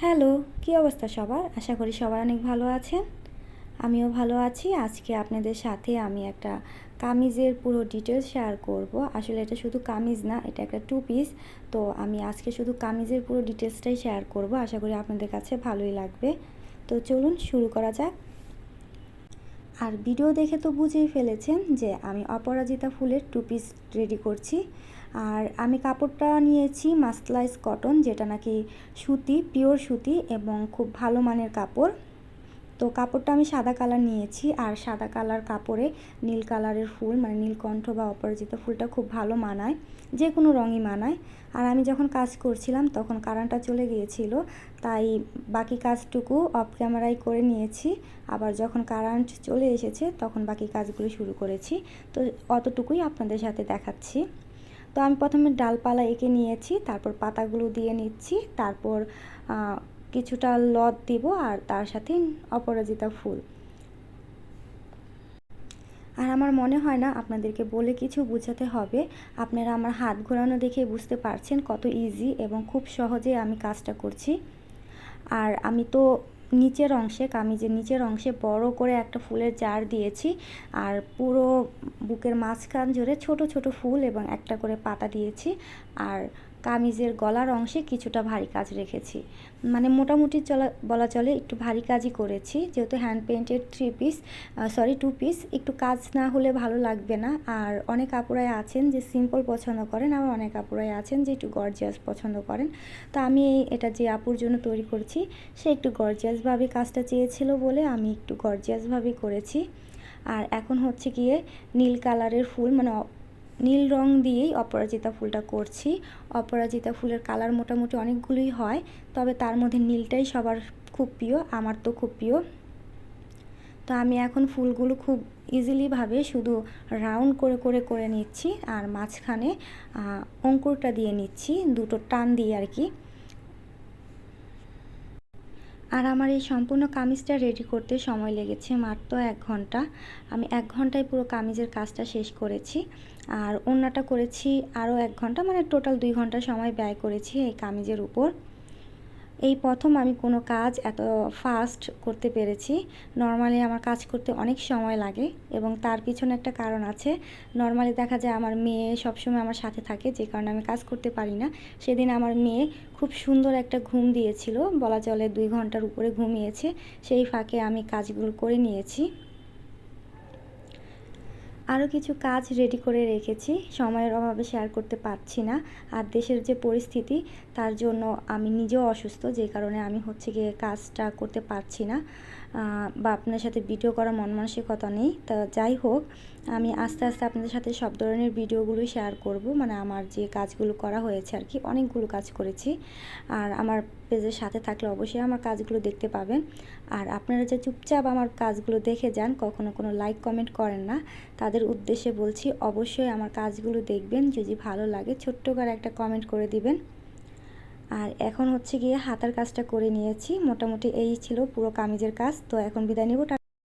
Hello, কী অবস্থা সবার? আশা করি সবাই অনেক ভালো আছেন। আমিও ভালো আছি। আজকে আপনাদের সাথে আমি একটা কামিজের পুরো ডিটেলস শেয়ার করব। আসলে এটা শুধু কামিজ না, এটা একটা টু পিস। তো আমি আজকে শুধু কামিজের পুরো ডিটেলসটাই শেয়ার করব। আশা করি আপনাদের কাছে ভালোই লাগবে। তো চলুন শুরু করা যাক। আর ভিডিও দেখে তো বুঝেই ফেলেছেন যে আমি অপরাজিতা ফুলের টু পিস রেডি করছি। আর আমি কাপড়টা নিয়েছি মাসলাইজ কটন, যেটা নাকি সুতি, পিওর সুতি এবং খুব ভালো মানের কাপড়। তো কাপড়টা আমি সাদা কালার নিয়েছি, আর সাদা কালার কাপড়ে নীল কালারের ফুল মানে নীলকণ্ঠ বা অপরাজিতা ফুলটা খুব ভালো মানায়, যে কোনো রঙই মানায়। আর আমি যখন কাজ করছিলাম তখন কারেন্টটা চলে গিয়েছিল, তাই বাকি কাজটুকু অফ ক্যামেরায় করে নিয়েছি। আবার যখন কারেন্ট চলে এসেছে তখন বাকি কাজগুলো শুরু করেছি। তো অতটুকুই আপনাদের সাথে দেখাচ্ছি। তো আমি প্রথমে ডালপালা এঁকে নিয়েছি, তারপর পাতাগুলো দিয়ে নিচ্ছি, তারপর কিছুটা লত দিব আর তার সাথে অপরাজিতা ফুল। আর আমার মনে হয় না আপনাদেরকে বলে কিছু বোঝাতে হবে, আপনারা আমার হাত ঘোরানো দেখে বুঝতে পারছেন কত ইজি এবং খুব সহজে আমি কাজটা করছি। আর আমি তো নিচের অংশে, কামিজের নিচের অংশে বড় করে একটা ফুলের জার দিয়েছি, আর পুরো বুকের মাঝখান জুড়ে ছোট ছোট ফুল এবং একটা করে পাতা দিয়েছি। আর কামিজের গলার অংশে কিছুটা ভারী কাজ রেখেছি, মানে মোটামুটি বলা চলে একটু ভারী কাজই করেছি, যেহেতু হ্যান্ড পেইন্টেড টু পিস একটু কাজ না হলে ভালো লাগবে না। আর অনেক আপুরাই আছেন যে সিম্পল পছন্দ করেন, আবার অনেক আপুরাই আছেন যে একটু গর্জিয়াস পছন্দ করেন। তো আমি এটা যে আপুর জন্য তৈরি করছি, সে একটু গর্জিয়াসভাবে কাজটা চেয়েছিল বলে আমি একটু গর্জিয়াসভাবেই করেছি। আর এখন হচ্ছে গিয়ে নীল কালারের ফুল, মানে নীল রং দিয়েই অপরাজিতা ফুলটা করছি। অপরাজিতা ফুলের কালার মোটামুটি অনেকগুলোই হয়, তবে তার মধ্যে নীলটাই সবার খুব প্রিয়, আমার তো খুব প্রিয়। তো আমি এখন ফুলগুলো খুব ইজিলিভাবে শুধু রাউন্ড করে করে করে নিচ্ছি, আর মাঝখানে অঙ্কুরটা দিয়ে নিচ্ছি, দুটো টান দিয়ে আর কি। আর আমার এই সম্পূর্ণ কামিজটা রেডি করতে সময় লেগেছে মাত্র 1 ঘন্টা। আমি 1 ঘন্টায় পুরো কামিজের কাজটা শেষ করেছি। আর ওড়নাটা করেছি আরও 1 ঘন্টা, মানে টোটাল 2 ঘন্টা সময় ব্যয় করেছি এই কামিজের উপর। এই প্রথম আমি কোনো কাজ এত ফাস্ট করতে পেরেছি। নর্মালি আমার কাজ করতে অনেক সময় লাগে, এবং তার পিছনে একটা কারণ আছে। নর্মালি দেখা যায় আমার মেয়ে সবসময় আমার সাথে থাকে, যে কারণে আমি কাজ করতে পারি না। সেদিন আমার মেয়ে খুব সুন্দর একটা ঘুম দিয়েছিল, বলা চলে 2 ঘন্টার উপরে ঘুমিয়েছে। সেই ফাঁকে আমি কাজগুলো করে নিয়েছি। আরও কিছু কাজ রেডি করে রেখেছি, সময়ের অভাবে শেয়ার করতে পারছি না। আর দেশের যে পরিস্থিতি, তার জন্য আমি নিজেও অসুস্থ, যে কারণে আমি হচ্ছে গিয়ে কাজটা করতে পারছি না, বা আপনার সাথে ভিডিও করার মন মানসিকতা নেই। তা যাই হোক, আমি আস্তে আস্তে আপনাদের সাথে সব ধরনের ভিডিওগুলোই শেয়ার করব, মানে আমার যে কাজগুলো করা হয়েছে আর কি, অনেকগুলো কাজ করেছি। আর আমার পেজের সাথে থাকলে অবশ্যই আমার কাজগুলো দেখতে পাবেন। আর আপনারা যে চুপচাপ আমার কাজগুলো দেখে যান, কখনো কোনো লাইক কমেন্ট করেন না, তাদের উদ্দেশ্যে বলছি অবশ্যই আমার কাজগুলো দেখবেন, যদি ভালো লাগে ছোট্ট করে একটা কমেন্ট করে দিবেন। আর এখন হচ্ছে গিয়ে হাতার কাজটা করে নিয়েছি, মোটামুটি এই ছিল পুরো কামিজের কাজ। তো এখন বিদায় নেব।